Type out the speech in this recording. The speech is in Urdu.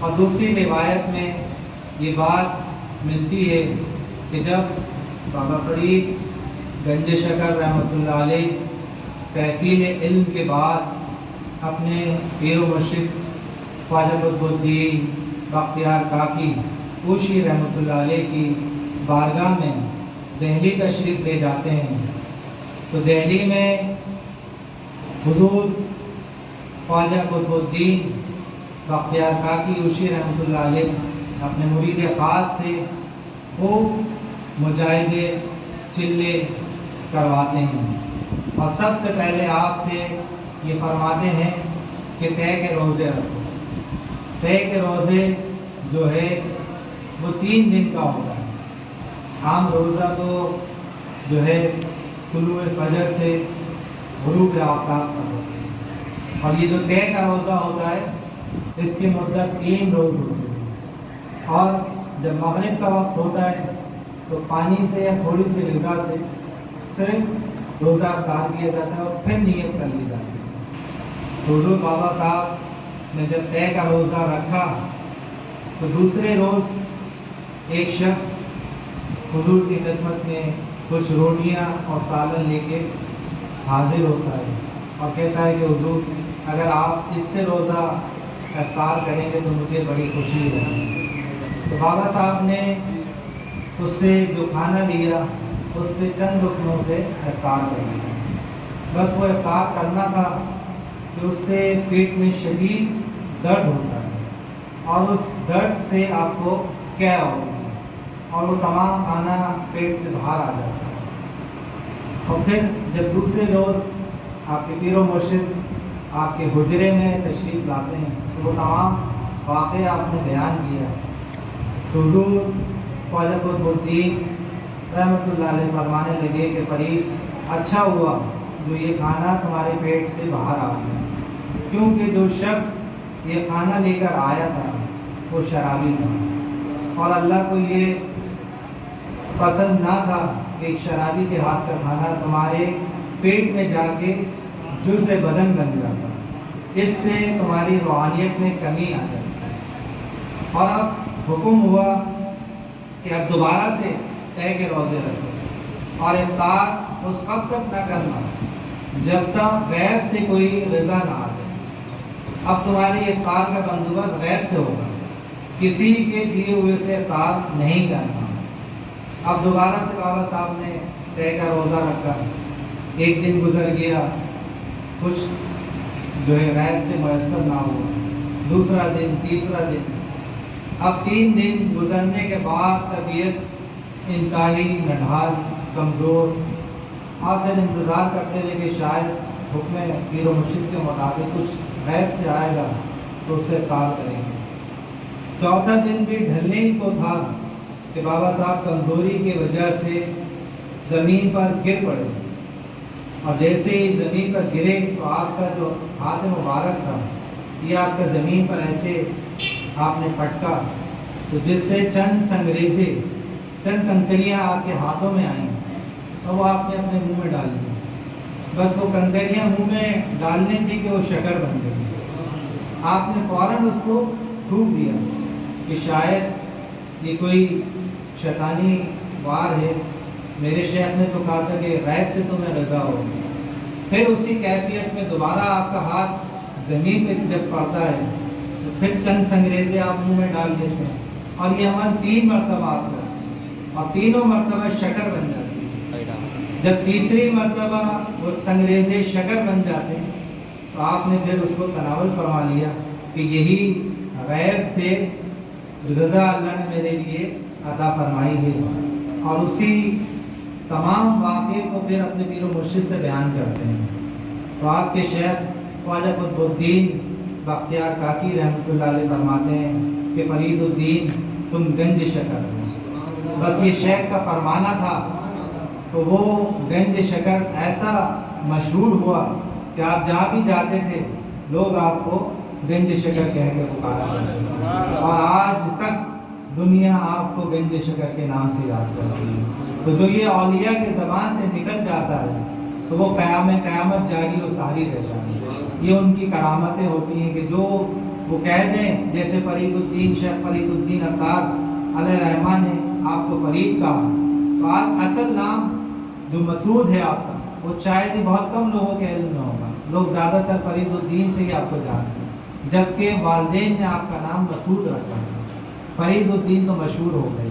اور دوسری روایت میں یہ بات ملتی ہے کہ جب بابا فرید گنج شکر رحمۃ اللہ علیہ تحصیل علم کے بعد اپنے پیر و مرشد خواجہ قطب الدین بختیار کاکی کوشی رحمۃ اللہ علیہ کی بارگاہ میں دہلی تشریف لے جاتے ہیں، تو دہلی میں حضور خواجہ قطب الدین بختیار کاکی کوشی رحمۃ اللہ علیہ اپنے مرید خاص سے خوب مجاہدے چلے کرواتے ہیں، اور سب سے پہلے آپ سے یہ فرماتے ہیں کہ طے کے روزے رکھو۔ طے کے روزے جو ہے وہ 3 دن کا ہوتا ہے۔ عام روزہ تو جو ہے طلوع فجر سے غروب آفتاب کا ہوتا ہے، اور یہ جو طے کا روزہ ہوتا ہے اس کی مدت 3 روز ہوتی ہے، اور جب مغرب کا وقت ہوتا ہے تو پانی سے یا تھوڑی سی غذا سے صرف روزہ افطار کیا جاتا ہے اور پھر نیت کر لی جاتی ہے۔ حضور بابا صاحب نے جب طے کا روزہ رکھا تو دوسرے روز ایک شخص حضور کی خدمت میں کچھ روٹیاں اور سالن لے کے حاضر ہوتا ہے اور کہتا ہے کہ حضور اگر آپ اس سے روزہ افطار کریں گے تو مجھے بڑی خوشی ہے۔ تو بابا صاحب نے اس سے جو کھانا لیا اس سے چند رکنوں سے افطار کر لیا، بس وہ افطار کرنا تھا کہ اس سے پیٹ میں شدید درد ہوتا ہے اور اس درد سے آپ کو کیا ہوتا ہے اور وہ تمام کھانا پیٹ سے باہر آ جاتا ہے۔ اور پھر جب دوسرے روز آپ کے پیر و مرشد آپ کے حجرے میں تشریف لاتے ہیں تو وہ تمام واقعہ آپ نے بیان کیا۔ تو حضور خواجہ قطب الدین رحمۃ اللہ علیہ فرمانے لگے کہ فرید اچھا ہوا جو یہ کھانا تمہارے پیٹ سے باہر آ گیا، کیونکہ جو شخص یہ کھانا لے کر آیا تھا وہ شرابی تھا، اور اللہ کو یہ پسند نہ تھا کہ ایک شرابی کے ہاتھ کا کھانا تمہارے پیٹ میں جا کے جزء بدن بن جاتا، اس سے تمہاری روحانیت میں کمی آ جاتی۔ اور اب حکم ہوا کہ اب دوبارہ سے طے کے روزے رکھو اور افطار اس وقت تک نہ کرنا جب تک غیر سے کوئی غذا نہ آ جائے۔ اب تمہاری افطار کا بندوبست غیر سے ہوگا، کسی کے دیے ہوئے سے افطار نہیں کرنا۔ اب دوبارہ سے بابا صاحب نے طے کا روزہ رکھا، ایک دن گزر گیا، کچھ جو ہے غیر سے میسر نہ ہوا، دوسرا دن، تیسرا دن، اب 3 دن گزرنے کے بعد طبیعت انتہائی نڈھال کمزور، آپ پھر انتظار کرتے رہے کہ شاید حکم پیر و مرشد کے مطابق کچھ غیر سے آئے گا تو اس سے افطار کریں گے۔ چوتھا دن بھی ڈھلنے ہی کو تھا کہ بابا صاحب کمزوری کی وجہ سے زمین پر گر پڑے، اور جیسے ہی زمین پر گرے تو آپ کا جو ہاتھ مبارک تھا یہ آپ کا زمین پر ایسے آپ نے پٹکا، تو جس سے چند سنگریزے، چند کنکریاں آپ کے ہاتھوں میں آئیں اور وہ آپ نے اپنے منہ میں ڈال دی۔ بس وہ کنکریاں منہ میں ڈالنے تھی کہ وہ شکر بن گئی۔ آپ نے فوراً اس کو تھوک دیا کہ شاید یہ کوئی شیطانی وار ہے، میرے شیخ نے تو کہا تھا کہ غیب سے تمہیں رضا ہوگی۔ پھر اسی کیفیت میں دوبارہ آپ کا ہاتھ زمین پہ جب پڑتا ہے تو پھر چند سنگریزے آپ منہ میں ڈال دیتے ہیں، اور یہ عمل 3 مرتبہ آپ کا، اور تینوں مرتبہ شکر بن جاتی ہے۔ جب تیسری مرتبہ وہ سنگریزے شکر بن جاتے ہیں تو آپ نے پھر اس کو تناول فرما لیا کہ یہی غیب سے رضا اللہ نے میرے لیے عطا فرمائی ہے، اور اسی تمام واقعے کو پھر اپنے پیر و مرشد سے بیان کرتے ہیں۔ تو آپ کے شیخ خواجہ قطب الدین بختیار کاکی رحمۃ اللہ علیہ فرماتے ہیں کہ فرید الدین تم گنج شکر ہو، بس یہ شیخ کا فرمانا تھا تو وہ گنج شکر ایسا مشہور ہوا کہ آپ جہاں بھی جاتے تھے لوگ آپ کو گنج شکر کہہ کے پکارا کرتے، اور آج تک دنیا آپ کو گنج شکر کے نام سے یاد کرتی ہے۔ تو جو یہ اولیاء کے زبان سے نکل جاتا ہے تو وہ قیامت جاری و ساری رہتا ہے۔ یہ ان کی کرامتیں ہوتی ہیں کہ جو وہ کہہ دیں جیسے فرید الدین شیخ فرید الدین اطار علیہ رحمٰن نے آپ کو فرید کہا، تو آج اصل نام جو مسعود ہے آپ کا وہ شاید ہی بہت کم لوگوں کے علم میں ہوگا، لوگ زیادہ تر فرید الدین سے ہی آپ کو جانتے ہیں، جبکہ والدین نے آپ کا نام مسعود رکھا ہے، فرید الدین تو مشہور ہو گئی۔